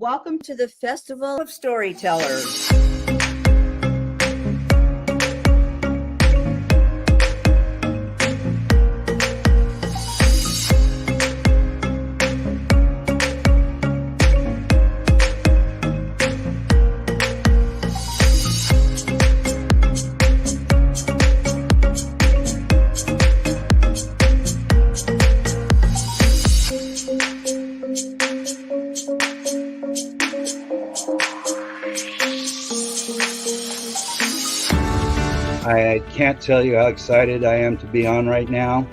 Welcome to the Festival of Storytellers. I can't tell you how excited I am to be on right now.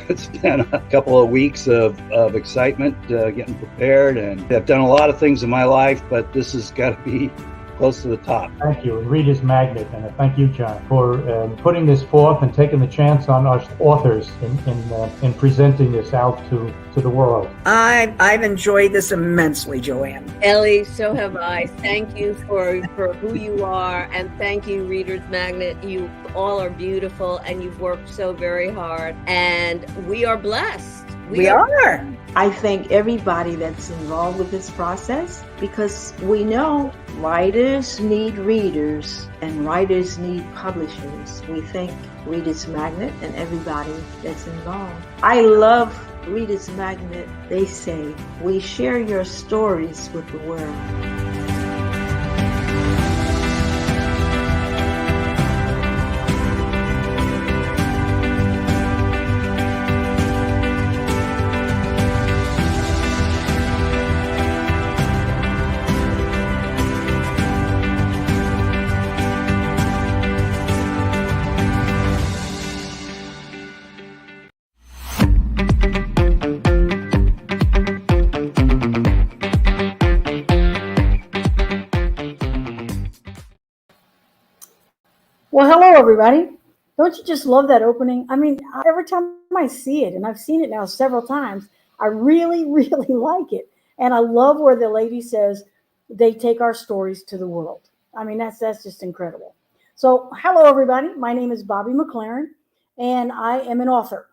It's been a couple of weeks of excitement, getting prepared, and I've done a lot of things in my life, but this has got to be close to the top. Thank you, and Reader's Magnet, and thank you, John, for putting this forth and taking the chance on us authors in presenting this out to the world. I've enjoyed this immensely, Joanne. Ellie, so have I. Thank you for who you are, and thank you, Reader's Magnet. You all are beautiful, and you've worked so very hard, and we are blessed. We are. I thank everybody that's involved with this process, because we know writers need readers and writers need publishers. We thank Reader's Magnet and everybody that's involved. I love Reader's Magnet. They say, we share your stories with the world. Well, hello, everybody. Don't you just love that opening? I mean, every time I see it, and I've seen it now several times, I really, really like it. And I love where the lady says they take our stories to the world. I mean, that's just incredible. So, hello, everybody. My name is Bobbie McLaren, and I am an author.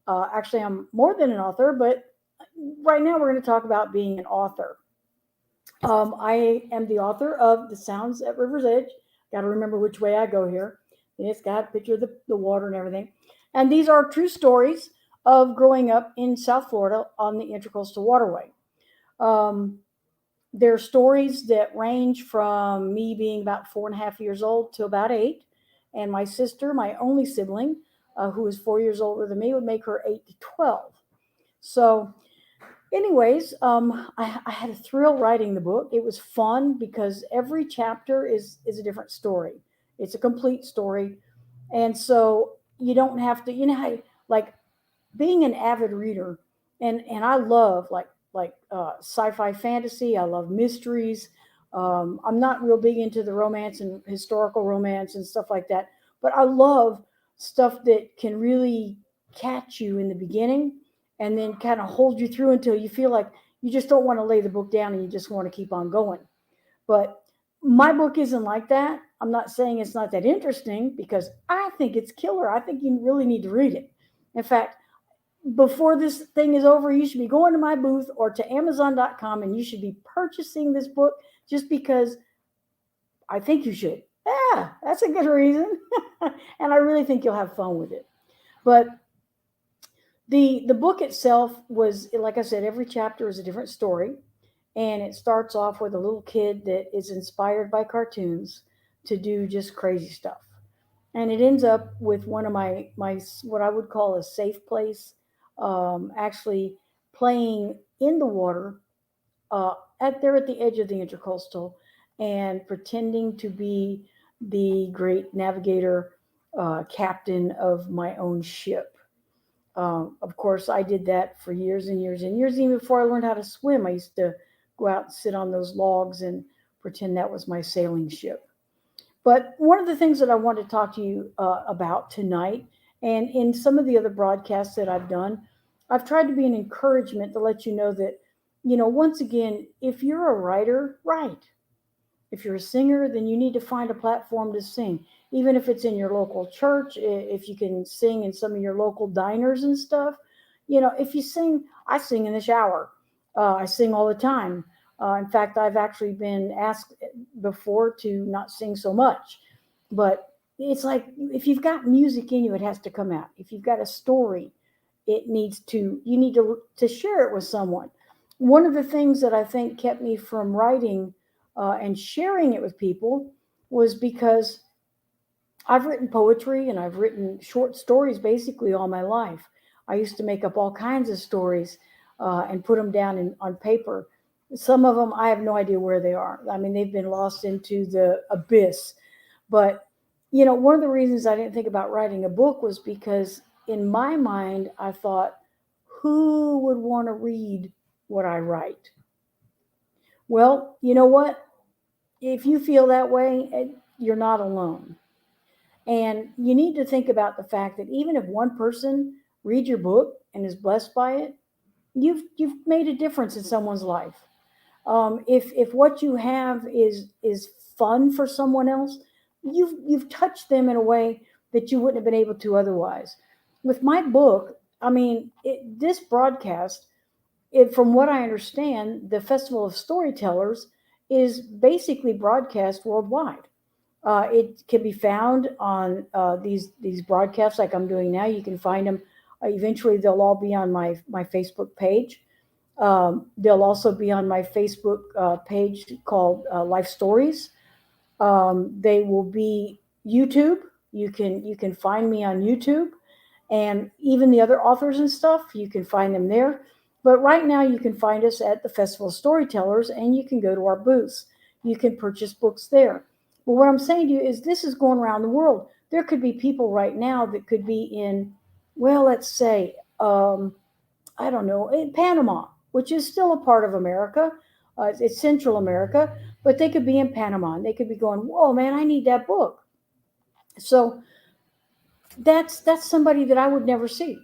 Actually, I'm more than an author, but right now we're going to talk about being an author. I am the author of The Sounds at River's Edge. Got to remember which way I go here. And it's got a picture of the water and everything. And these are true stories of growing up in South Florida on the Intracoastal Waterway. They're stories that range from me being about 4.5 years old to about 8. And my sister, my only sibling, who is 4 years older than me, would make her 8 to 12. So anyways, I had a thrill writing the book. It was fun because every chapter is a different story. It's a complete story. And so you don't have to, how, like being an avid reader, and I love like sci-fi fantasy. I love mysteries. I'm not real big into the romance and historical romance and stuff like that, but I love stuff that can really catch you in the beginning and then kind of hold you through until you feel like you just don't want to lay the book down and you just want to keep on going. But my book isn't like that. I'm not saying it's not that interesting, because I think it's killer. I think you really need to read it. In fact, before this thing is over, you should be going to my booth or to Amazon.com, and you should be purchasing this book just because I think you should. Yeah, that's a good reason. And I really think you'll have fun with it. But the book itself was, like I said, every chapter is a different story. And it starts off with a little kid that is inspired by cartoons to do just crazy stuff. And it ends up with one of my what I would call a safe place, actually playing in the water at the edge of the Intracoastal and pretending to be the great navigator, captain of my own ship. Of course, I did that for years and years and years. Even before I learned how to swim, I used to go out and sit on those logs and pretend that was my sailing ship. But one of the things that I want to talk to you about tonight, and in some of the other broadcasts that I've done, I've tried to be an encouragement to let you know that, once again, if you're a writer, write. If you're a singer, then you need to find a platform to sing. Even if it's in your local church, if you can sing in some of your local diners and stuff. If you sing, I sing in the shower. I sing all the time. In fact, I've actually been asked before to not sing so much, but it's like if you've got music in you, it has to come out. If you've got a story, you need to share it with someone. One of the things that I think kept me from writing and sharing it with people was because I've written poetry and I've written short stories basically all my life. I used to make up all kinds of stories and put them down on paper. Some of them, I have no idea where they are. I mean, they've been lost into the abyss. But, one of the reasons I didn't think about writing a book was because in my mind, I thought, who would want to read what I write? Well, you know what? If you feel that way, you're not alone. And you need to think about the fact that even if one person reads your book and is blessed by it, you've made a difference in someone's life. If what you have is fun for someone else, you've touched them in a way that you wouldn't have been able to otherwise. With my book, I mean, this broadcast, from what I understand, the Festival of Storytellers is basically broadcast worldwide. It can be found on these broadcasts like I'm doing now. You can find them. Eventually, they'll all be on my Facebook page. They'll also be on my Facebook page called Life Stories. They will be YouTube. You can find me on YouTube, and even the other authors and stuff. You can find them there. But right now, you can find us at the Festival of Storytellers, and you can go to our booths. You can purchase books there. But what I'm saying to you is this is going around the world. There could be people right now that could be in, well, let's say, I don't know, in Panama, which is still a part of America. It's Central America, but they could be in Panama and they could be going, whoa, man, I need that book. So that's somebody that I would never see.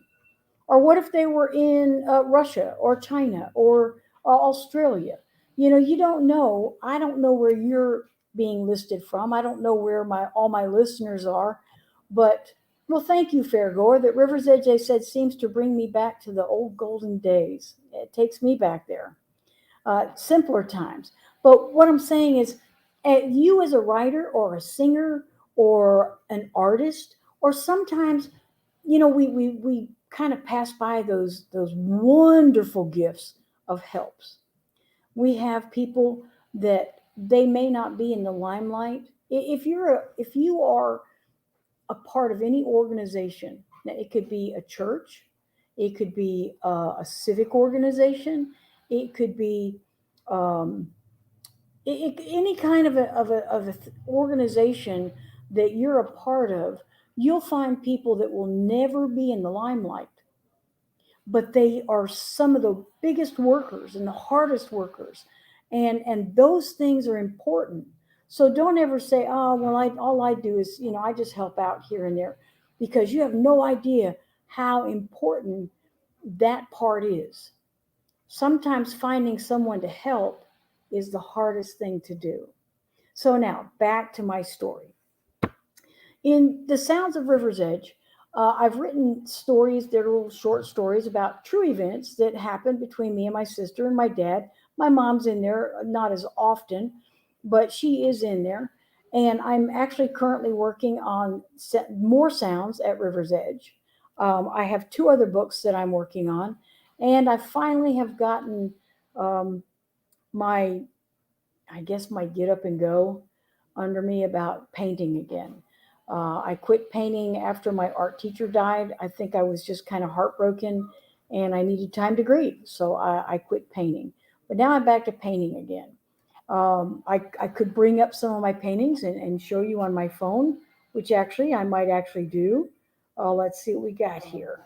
Or what if they were in Russia or China or Australia? You don't know. I don't know where you're being listed from. I don't know where all my listeners are. But, well, thank you, Fairgore. That River's Edge, they said, seems to bring me back to the old golden days. It takes me back there. Simpler times. But what I'm saying is, you as a writer or a singer or an artist, or sometimes, we kind of pass by those wonderful gifts of helps. We have people that they may not be in the limelight. If you are a part of any organization, now it could be a church, it could be a civic organization, it could be any kind of a organization that you're a part of. You'll find people that will never be in the limelight, but they are some of the biggest workers and the hardest workers. And those things are important. So don't ever say, oh, well, all I do is, I just help out here and there, because you have no idea how important that part is. Sometimes finding someone to help is the hardest thing to do. So now back to my story. In The Sounds of River's Edge, I've written stories, they're little short stories about true events that happened between me and my sister and my dad. My mom's in there, not as often, but she is in there. And I'm actually currently working on more sounds at River's Edge. I have 2 other books that I'm working on. And I finally have gotten my get up and go under me about painting again. I quit painting after my art teacher died. I think I was just kind of heartbroken and I needed time to grieve. So I quit painting. But now I'm back to painting again. I could bring up some of my paintings and show you on my phone, which actually I might actually do. Let's see what we got here.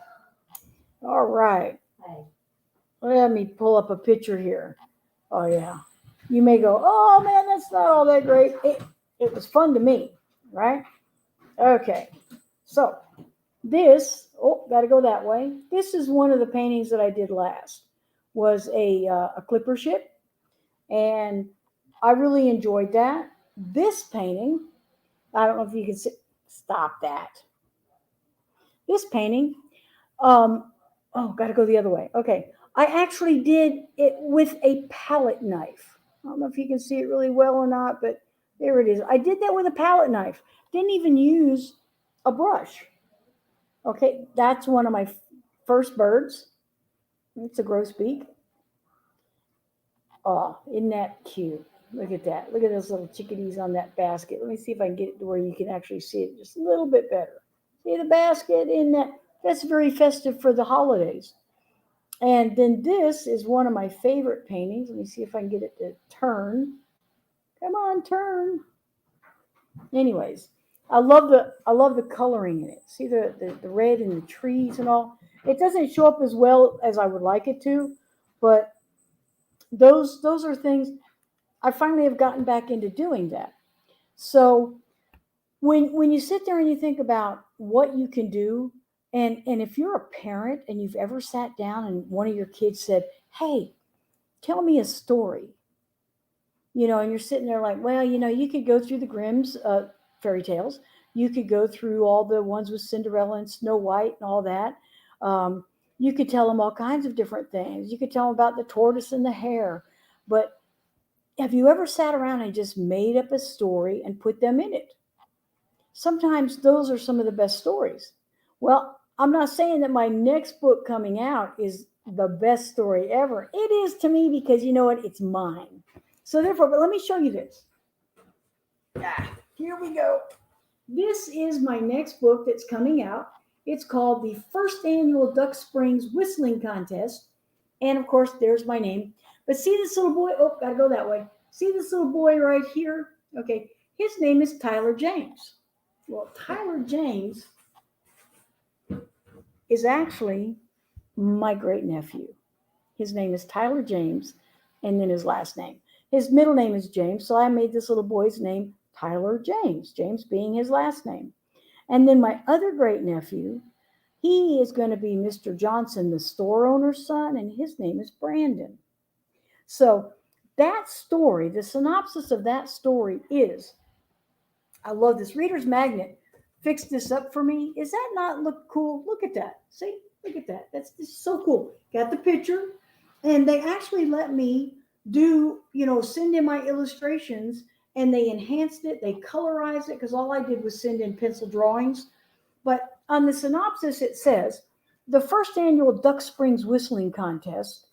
All right. Let me pull up a picture here. Oh, yeah. You may go, oh, man, that's not all that great. It was fun to me, right? Okay. So this, got to go that way. This is one of the paintings that I did last, was a clipper ship. And I really enjoyed that. This painting, I don't know if you can stop that. This painting, got to go the other way. Okay. I actually did it with a palette knife. I don't know if you can see it really well or not, but there it is. I did that with a palette knife. Didn't even use a brush. Okay, that's one of my first birds. It's a grosbeak. Oh, isn't that cute? Look at that. Look at those little chickadees on that basket. Let me see if I can get it to where you can actually see it just a little bit better. See the basket in that? That's very festive for the holidays. And then this is one of my favorite paintings. Let me see if I can get it to turn. Come on, turn. Anyways, I love the coloring in it. See the red in the trees and all. It doesn't show up as well as I would like it to, but those are things I finally have gotten back into doing that. So when you sit there and you think about what you can do, and if you're a parent and you've ever sat down and one of your kids said, "Hey, tell me a story," and you're sitting there like, well, you could go through the Grimm's fairy tales. You could go through all the ones with Cinderella and Snow White and all that. You could tell them all kinds of different things. You could tell them about the tortoise and the hare. But have you ever sat around and just made up a story and put them in it? Sometimes those are some of the best stories. Well, I'm not saying that my next book coming out is the best story ever. It is to me because you know what? It's mine. So therefore, but let me show you this. Here we go. This is my next book that's coming out. It's called the First Annual Duck Springs Whistling Contest. And of course, there's my name. But see this little boy? Oh, gotta go that way. See this little boy right here? Okay, his name is Tyler James. Well, Tyler James is actually my great nephew. His name is Tyler James, and then his last name. His middle name is James, so I made this little boy's name Tyler James, James being his last name. And then my other great nephew, he is going to be Mr. Johnson, the store owner's son, and his name is Brandon. So that story, the synopsis of that story is, I love this. Reader's Magnet fixed this up for me. Is that not look cool? Look at that. See, look at that. That's just so cool. Got the picture, and they actually let me do, send in my illustrations, and they enhanced it. They colorized it because all I did was send in pencil drawings. But on the synopsis, it says the first annual Duck Springs Whistling Contest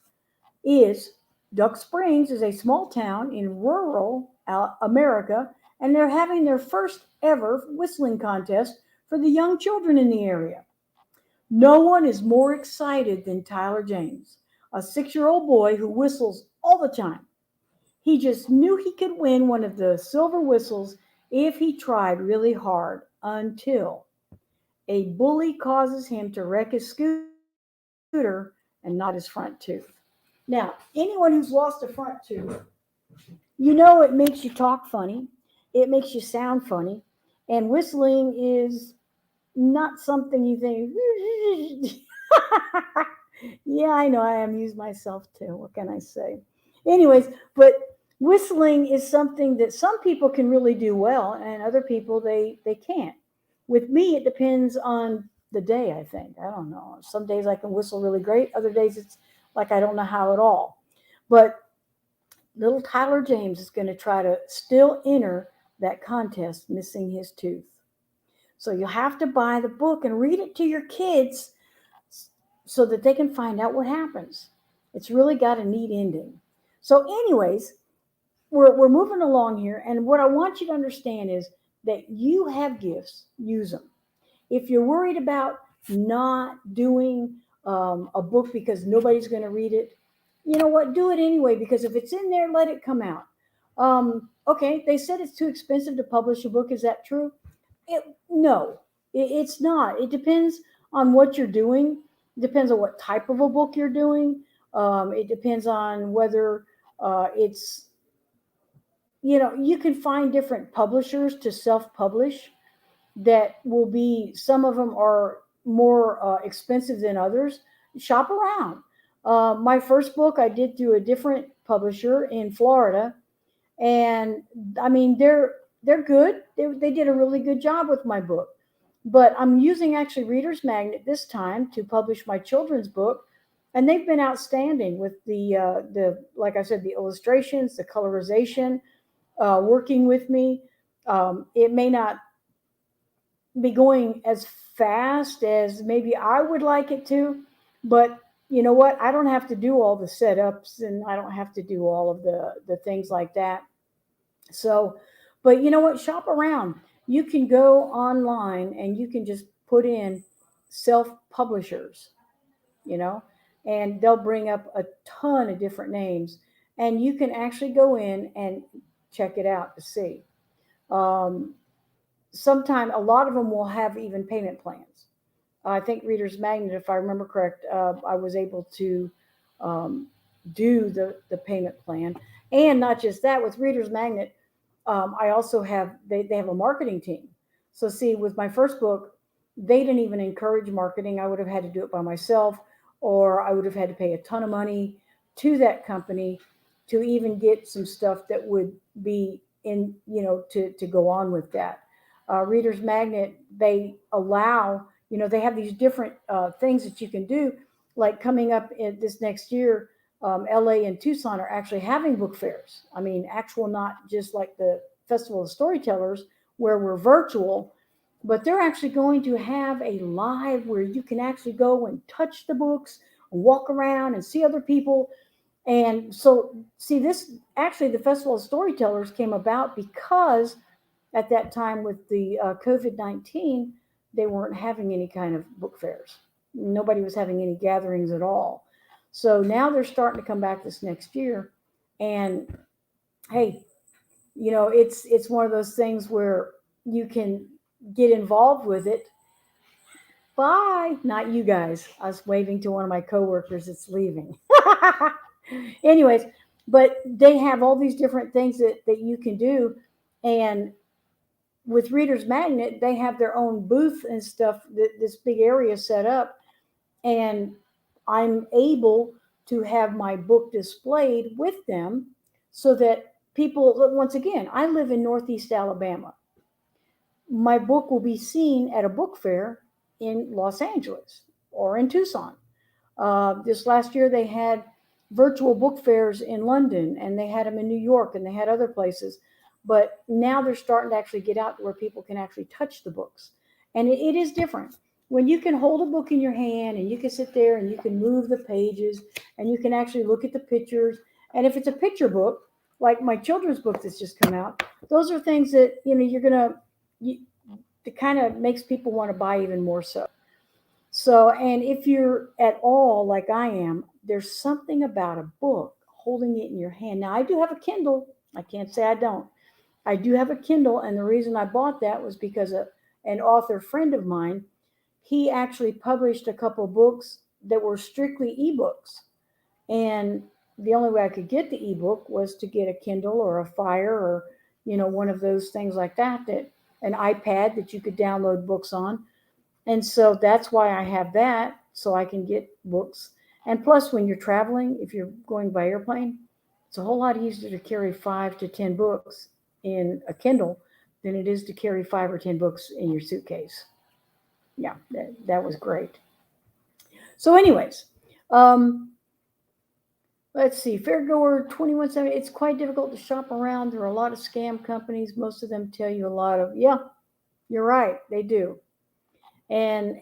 is Duck Springs is a small town in rural America, and they're having their first ever whistling contest for the young children in the area. No one is more excited than Tyler James, a 6-year-old boy who whistles all the time. He just knew he could win one of the silver whistles if he tried really hard until a bully causes him to wreck his scooter and not his front tooth. Now, anyone who's lost a front tooth, it makes you talk funny. It makes you sound funny. And whistling is not something you think, yeah, I know, I amuse myself too. What can I say? Anyways, but whistling is something that some people can really do well, and other people, they can't. With me, it depends on the day, I think. I don't know. Some days I can whistle really great. Other days it's like I don't know how at all. But little Tyler James is going to try to still enter that contest missing his tooth. So you'll have to buy the book and read it to your kids so that they can find out what happens. It's really got a neat ending. So anyways, we're moving along here. And what I want you to understand is that you have gifts, use them. If you're worried about not doing a book because nobody's going to read it, you know what? Do it anyway, because if it's in there, let it come out. Okay, they said it's too expensive to publish a book. Is that true? No, it's not. It depends on what you're doing. It depends on what type of a book you're doing. It depends on whether it's, you can find different publishers to self-publish that will be, some of them are more expensive than others. Shop around. My first book I did through a different publisher in Florida, and I mean they're good. They did a really good job with my book. But I'm using actually Reader's Magnet this time to publish my children's book, and they've been outstanding with the like I said, the illustrations, the colorization, working with me. It may not be going as fast as maybe I would like it to, but you know what? I don't have to do all the setups, and I don't have to do all of the things like that. So, but you know what? Shop around. You can go online and you can just put in self publishers, you know, and they'll bring up a ton of different names, and you can actually go in and check it out to see. Um, Sometime a lot of them will have even payment plans. I think Reader's Magnet, if I remember correct, I was able to um, do the payment plan. And not just that, with Reader's Magnet, I also have, they have a marketing team. So see, with my first book, they didn't even encourage marketing. I would have had to do it by myself, or I would have had to pay a ton of money to that company to even get some stuff that would be in, you know, to go on with that. Reader's Magnet, they allow, you know, they have these different things that you can do. Like coming up in this next year, LA and Tucson are actually having book fairs. I mean, actual, not just like the Festival of Storytellers where we're virtual, but they're actually going to have a live where you can actually go and touch the books, and walk around and see other people. And so, see, this actually, the Festival of Storytellers came about because at that time with the COVID-19, they weren't having any kind of book fairs. Nobody was having any gatherings at all. So now they're starting to come back this next year. And hey, you know, it's one of those things where you can get involved with it. Bye. Not you guys. I was waving to one of my coworkers that's leaving. Anyways, but they have all these different things that you can do. And with Reader's Magnet, they have their own booth and stuff, this big area set up. And I'm able to have my book displayed with them so that people, once again, I live in Northeast Alabama. My book will be seen at a book fair in Los Angeles or in Tucson. This last year, they had virtual book fairs in London, and they had them in New York, and they had other places. But now they're starting to actually get out to where people can actually touch the books. And it is different. When you can hold a book in your hand and you can sit there and you can move the pages and you can actually look at the pictures. And if it's a picture book, like my children's book that's just come out, those are things that, you know, it kind of makes people want to buy even more so. So, and if you're at all like I am, there's something about a book, holding it in your hand. Now, I do have a Kindle. I can't say I don't. I do have a Kindle, and the reason I bought that was because an author friend of mine, he actually published a couple books that were strictly ebooks. And the only way I could get the ebook was to get a Kindle or a Fire or, you know, one of those things like that, that an iPad that you could download books on. And so that's why I have that, so I can get books. And plus, when you're traveling, if you're going by airplane, it's a whole lot easier to carry 5 to 10 books in a Kindle than it is to carry 5 or 10 books in your suitcase. Yeah, that was great. So anyways, let's see, Fairgoer 2170, it's quite difficult to shop around. There are a lot of scam companies. Most of them tell you a lot of, yeah, you're right, they do. And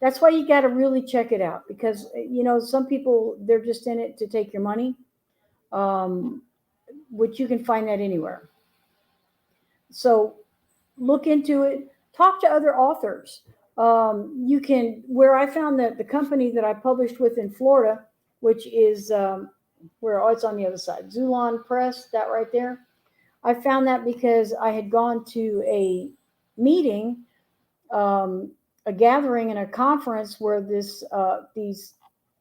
that's why you got to really check it out, because, you know, some people, they're just in it to take your money, which you can find that anywhere. So look into it, talk to other authors. You can, where I found that the company that I published with in Florida, which is it's on the other side, Zulon Press, that right there. I found that because I had gone to a meeting, a gathering and a conference where these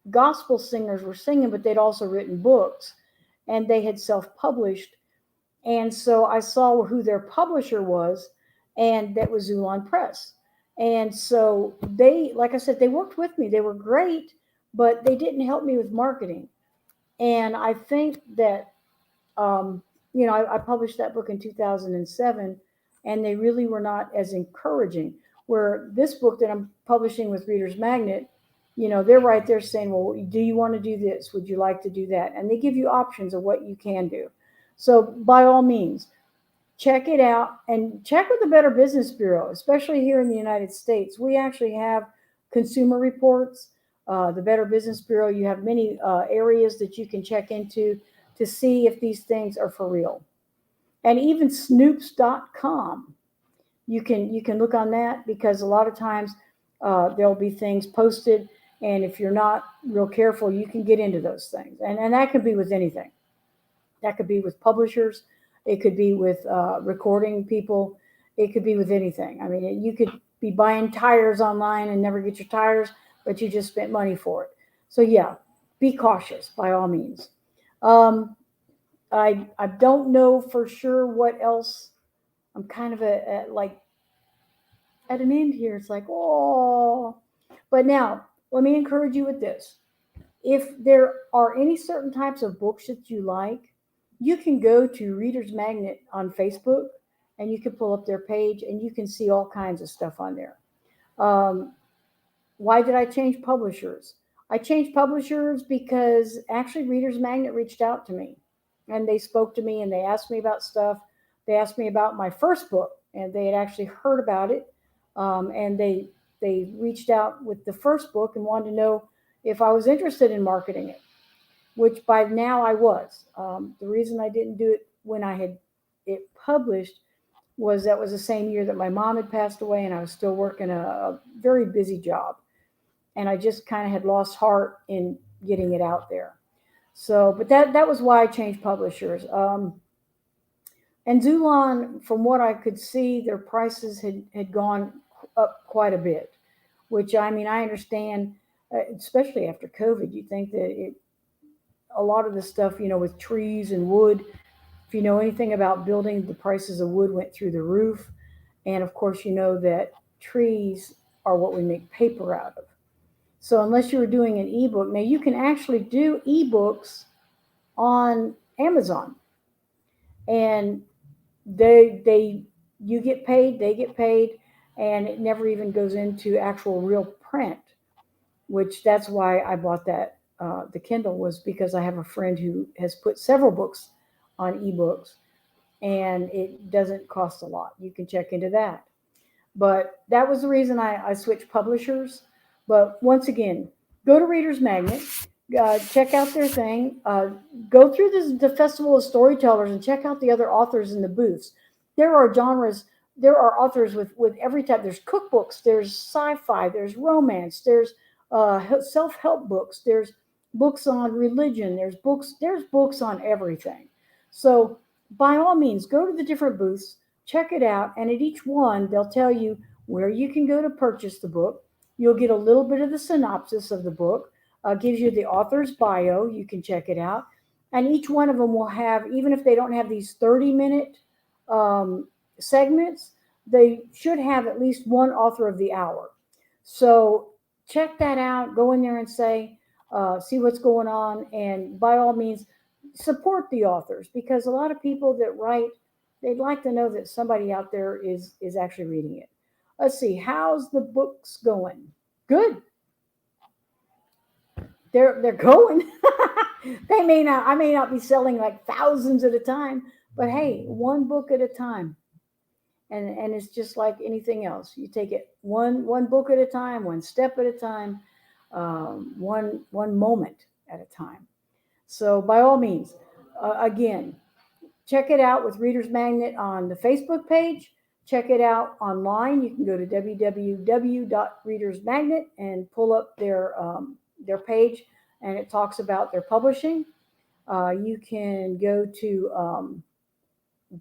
gospel singers were singing, but they'd also written books, and they had self-published. And so I saw who their publisher was, and that was Zulon Press. And so they, like I said, they worked with me. They were great, but they didn't help me with marketing. And I think that, you know, I published that book in 2007, and they really were not as encouraging. Where this book that I'm publishing with Reader's Magnet, they're right there saying, well, do you want to do this? Would you like to do that? And they give you options of what you can do. So by all means, check it out and check with the Better Business Bureau, especially here in the United States. We actually have consumer reports. The Better Business Bureau, you have many areas that you can check into to see if these things are for real. And even snoops.com, you can look on that, because a lot of times there'll be things posted, and if you're not real careful, you can get into those things. And that could be with anything. That could be with publishers. It could be with recording people. It could be with anything. I mean, you could be buying tires online and never get your tires, but you just spent money for it. So yeah, be cautious by all means. I don't know for sure what else. I'm kind of like at an end here. It's like, oh, but now let me encourage you with this. If there are any certain types of books that you like, you can go to Reader's Magnet on Facebook, and you can pull up their page and you can see all kinds of stuff on there. Why did I change publishers? I changed publishers because actually Reader's Magnet reached out to me, and they spoke to me and they asked me about stuff. They asked me about my first book, and they had actually heard about it. And they reached out with the first book and wanted to know if I was interested in marketing it, which by now I was. The reason I didn't do it when I had it published was that was the same year that my mom had passed away, and I was still working a very busy job. And I just kind of had lost heart in getting it out there. So, but that was why I changed publishers. And Zulon, from what I could see, their prices had gone up quite a bit, which I mean, I understand, especially after COVID. You think that a lot of the stuff, with trees and wood, if you know anything about building, the prices of wood went through the roof. And of course, you know that trees are what we make paper out of. So unless you were doing an ebook, now you can actually do ebooks on Amazon, and you get paid, they get paid, and it never even goes into actual real print, which that's why I bought that. The Kindle was because I have a friend who has put several books on ebooks, and it doesn't cost a lot. You can check into that. But that was the reason I switched publishers. But once again, go to Reader's Magnet, check out their thing, go through the Festival of Storytellers and check out the other authors in the booths. There are genres, there are authors with every type. There's cookbooks, there's sci-fi, there's romance, there's self-help books, there's books on religion, there's books on everything. So by all means, go to the different booths, check it out, and at each one, they'll tell you where you can go to purchase the book. You'll get a little bit of the synopsis of the book, gives you the author's bio. You can check it out. And each one of them will have, even if they don't have these 30-minute segments, they should have at least one author of the hour. So check that out. Go in there and see what's going on. And by all means, support the authors, because a lot of people that write, they'd like to know that somebody out there is actually reading it. Let's see, how's the books going? Good. They're going. I may not be selling like thousands at a time, but hey, one book at a time. And it's just like anything else. You take it one book at a time, one step at a time, one moment at a time. So by all means, again, check it out with Reader's Magnet on the Facebook page. Check it out online. You can go to www.readersmagnet and pull up their page, and it talks about their publishing. You can go to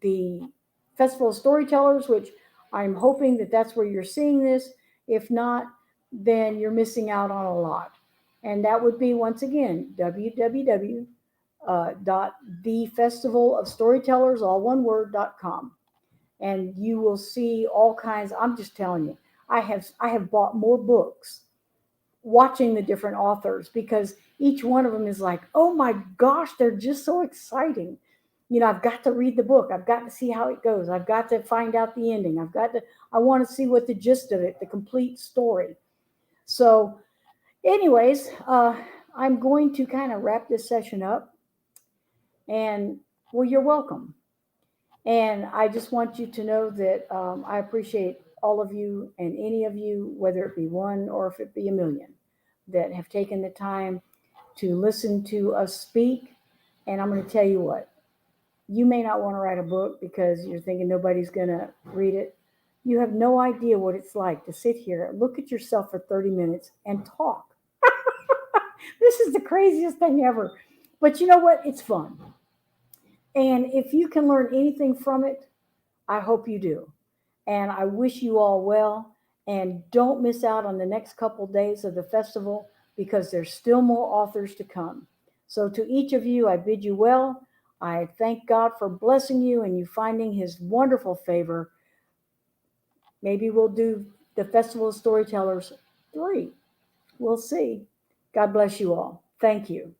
the Festival of Storytellers, which I'm hoping that's where you're seeing this. If not, then you're missing out on a lot. And that would be, once again, www.thefestivalofstorytellers, all one word.com. And you will see all kinds. I'm just telling you, I have bought more books watching the different authors, because each one of them is like, oh my gosh, they're just so exciting. I've got to read the book. I've got to see how it goes. I've got to find out the ending. I want to see what the gist of it, the complete story. So Anyways, I'm going to kind of wrap this session up. And well, you're welcome. And I just want you to know that I appreciate all of you and any of you, whether it be one or if it be a million, that have taken the time to listen to us speak. And I'm going to tell you what, you may not want to write a book because you're thinking nobody's going to read it. You have no idea what it's like to sit here, look at yourself for 30 minutes and talk. This is the craziest thing ever. But you know what? It's fun. And if you can learn anything from it, I hope you do. And I wish you all well. And don't miss out on the next couple days of the festival because there's still more authors to come. So to each of you, I bid you well. I thank God for blessing you and you finding his wonderful favor. Maybe we'll do the Festival of Storytellers 3. We'll see. God bless you all. Thank you.